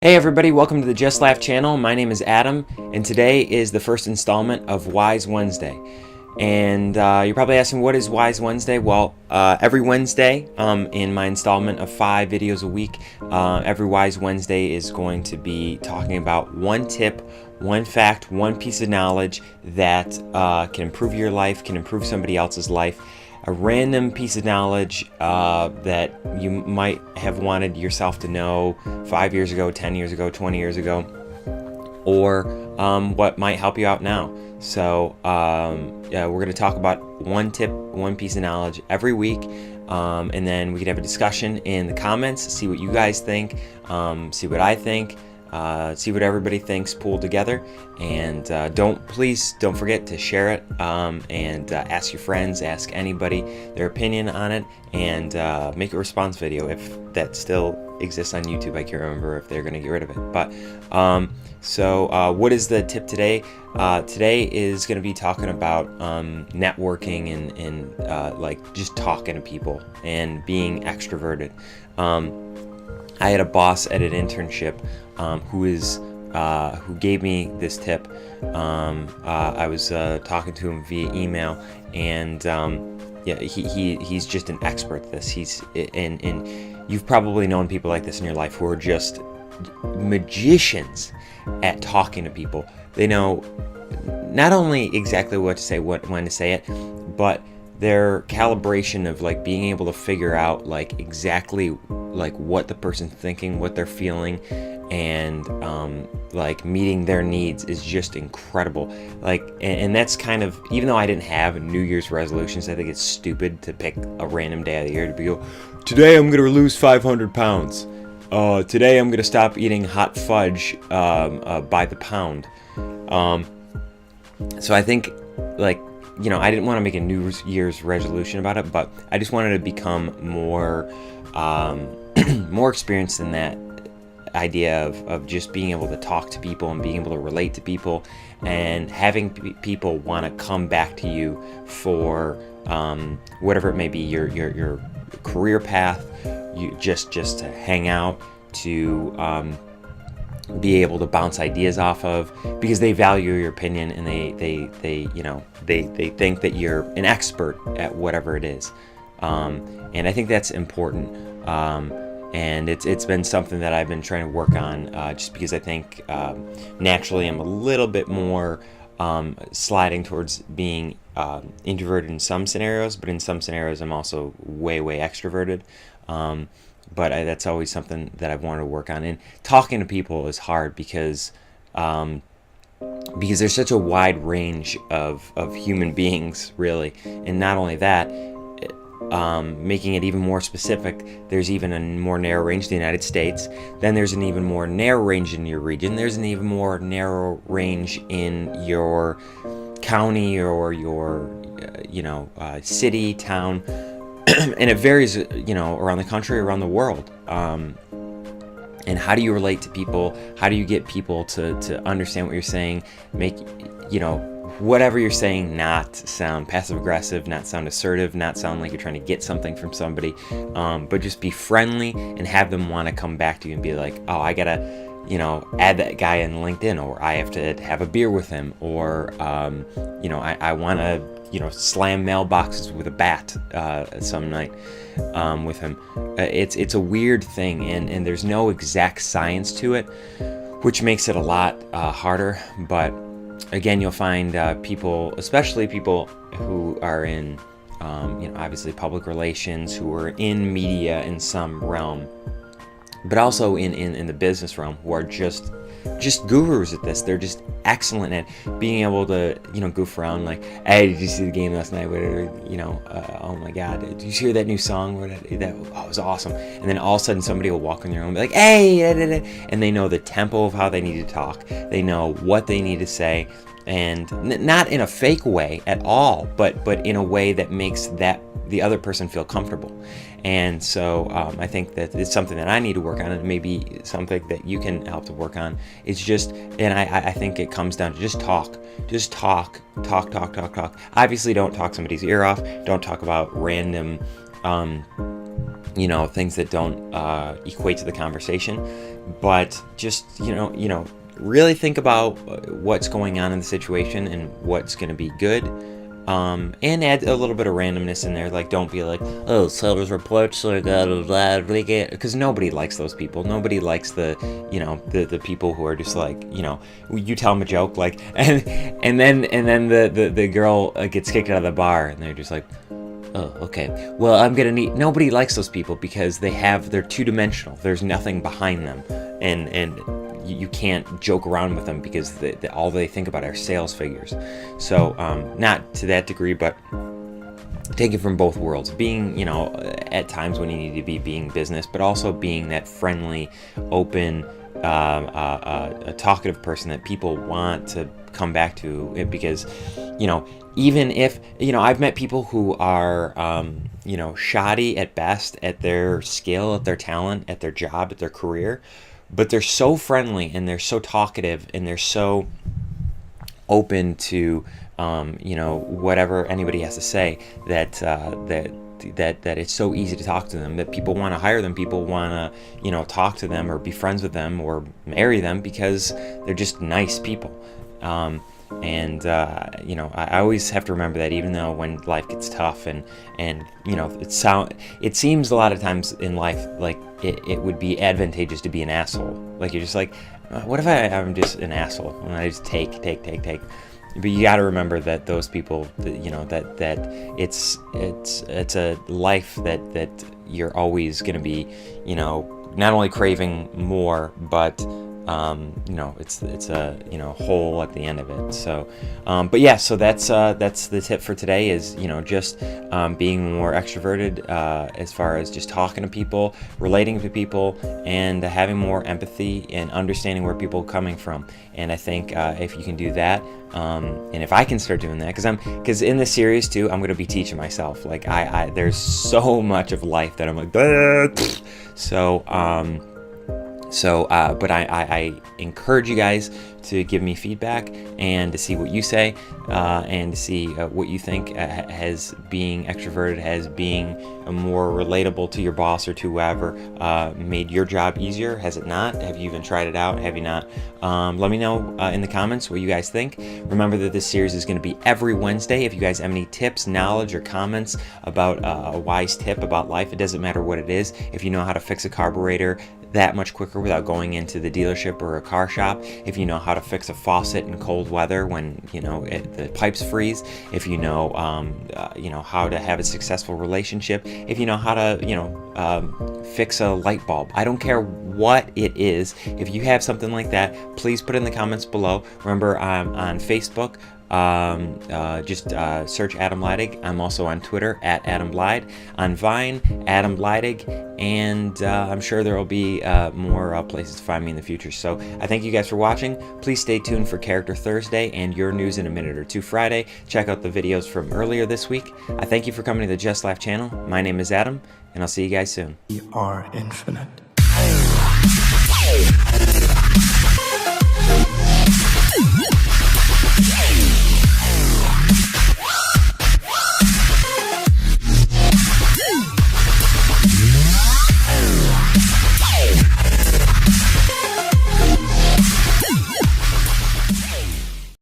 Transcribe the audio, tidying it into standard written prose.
Hey everybody, welcome to the Just Laugh channel. My name is Adam, and today is the first installment of Wise Wednesday. And you're probably asking, what is Wise Wednesday? Well, every Wednesday, in my installment of 5 videos a week, every Wise Wednesday is going to be talking about one tip, one fact, one piece of knowledge that can improve your life, can improve somebody else's life. A random piece of knowledge that you might have wanted yourself to know 5 years ago, 10 years ago, 20 years ago, or what might help you out now. So yeah, we're going to talk about one tip, one piece of knowledge every week, and then we could have a discussion in the comments, see what you guys think, see what I think. See what everybody thinks pulled together, and please don't forget to share it, and ask your friends, ask anybody their opinion on it, and make a response video if that still exists on YouTube. I can't remember if they're going to get rid of it, but what is the tip today? Today is going to be talking about networking and like just talking to people and being extroverted. I had a boss at an internship who gave me this tip. I was talking to him via email, and yeah, he's just an expert at this. And you've probably known people like this in your life who are just magicians at talking to people. They know not only exactly what to say, when to say it, but their calibration of like being able to figure out like exactly like what the person's thinking, what they're feeling, and like meeting their needs is just incredible. Like, and that's kind of, even though I didn't have New Year's resolutions, I think it's stupid to pick a random day of the year to go, today I'm gonna lose 500 pounds. Today I'm gonna stop eating hot fudge by the pound. So I think, like, you know, I didn't want to make a New Year's resolution about it, but I just wanted to become more more experienced in that idea of just being able to talk to people and being able to relate to people, and having people want to come back to you for whatever it may be, your career path, you just to hang out, to be able to bounce ideas off of, because they value your opinion, and they think that you're an expert at whatever it is, and I think that's important, and it's been something that I've been trying to work on, just because I think naturally I'm a little bit more sliding towards being introverted in some scenarios, but in some scenarios I'm also way extroverted. But that's always something that I've wanted to work on. And talking to people is hard because there's such a wide range of human beings, really. And not only that, making it even more specific, there's even a more narrow range in the United States. Then there's an even more narrow range in your region. There's an even more narrow range in your county or your, city, town. And it varies, around the country, around the world. And how do you relate to people? How do you get people to understand what you're saying? Make, whatever you're saying not sound passive-aggressive, not sound assertive, not sound like you're trying to get something from somebody, but just be friendly and have them want to come back to you and be like, oh, I gotta, add that guy in LinkedIn, or I have to have a beer with him, or, I want to, slam mailboxes with a bat some night with him. It's a weird thing, and there's no exact science to it, which makes it a lot harder. But again, you'll find people, especially people who are in, obviously public relations, who are in media in some realm, but also in the business realm, who are just gurus at this. They're just excellent at being able to, goof around, like, hey, did you see the game last night? Oh my God, did you hear that new song? That was awesome. And then all of a sudden somebody will walk in their room and be like, hey, and they know the tempo of how they need to talk. They know what they need to say, and not in a fake way at all, but in a way that makes the other person feel comfortable. And so I think that it's something that I need to work on, and maybe something that you can help to work on. It's just, and I think it comes down to just talk. Obviously, don't talk somebody's ear off. Don't talk about random things that don't equate to the conversation. But just, really think about what's going on in the situation and what's going to be good. And add a little bit of randomness in there. Like, don't be like, oh, sellers reports are because nobody likes those people. Nobody likes the people who are just like, you tell them a joke, like, and then the girl gets kicked out of the bar, and they're just like, oh, okay. Well, I'm gonna need. Nobody likes those people because they're two-dimensional. There's nothing behind them, and you can't joke around with them because all they think about are sales figures. So not to that degree, but take it from both worlds. Being, at times when you need to be being business, but also being that friendly, open, a talkative person that people want to come back to, because, even if, I've met people who are, shoddy at best at their skill, at their talent, at their job, at their career, but they're so friendly and they're so talkative and they're so open to, whatever anybody has to say, that it's so easy to talk to them, that people want to hire them, people want to, talk to them or be friends with them or marry them because they're just nice people. I always have to remember that, even though when life gets tough and it seems a lot of times in life like it would be advantageous to be an asshole. Like, you're just like, what if I'm just an asshole and I just take? But you got to remember that those people, that it's a life that you're always going to be, not only craving more, but it's a hole at the end of it. So, but yeah, so that's the tip for today is, just being more extroverted as far as just talking to people, relating to people, and having more empathy and understanding where people are coming from. And I think if you can do that, and if I can start doing that, because in this series too, I'm going to be teaching myself. Like, I there's so much of life that I'm like, but I encourage you guys to give me feedback and to see what you say, and to see what you think as being extroverted, as being more relatable to your boss or to whoever, made your job easier. Has it not? Have you even tried it out? Have you not? Let me know in the comments what you guys think. Remember that this series is going to be every Wednesday. If you guys have any tips, knowledge, or comments about a wise tip about life, it doesn't matter what it is. If you know how to fix a carburetor that much quicker without going into the dealership or a car shop, if you know how to fix a faucet in cold weather when the pipes freeze, if you know how to have a successful relationship, if you know how to fix a light bulb, I don't care what it is. If you have something like that, please put it in the comments below. Remember, I'm on Facebook. Just search Adam Leidig. I'm also on Twitter at Adam Leid, on Vine Adam Leidig, and I'm sure there will be more places to find me in the future. So I thank you guys for watching. Please stay tuned for Character Thursday and Your News in a Minute or Two Friday. Check out the videos from earlier this week. I thank you for coming to the Just Laugh channel. My name is Adam, and I'll see you guys soon. We are infinite.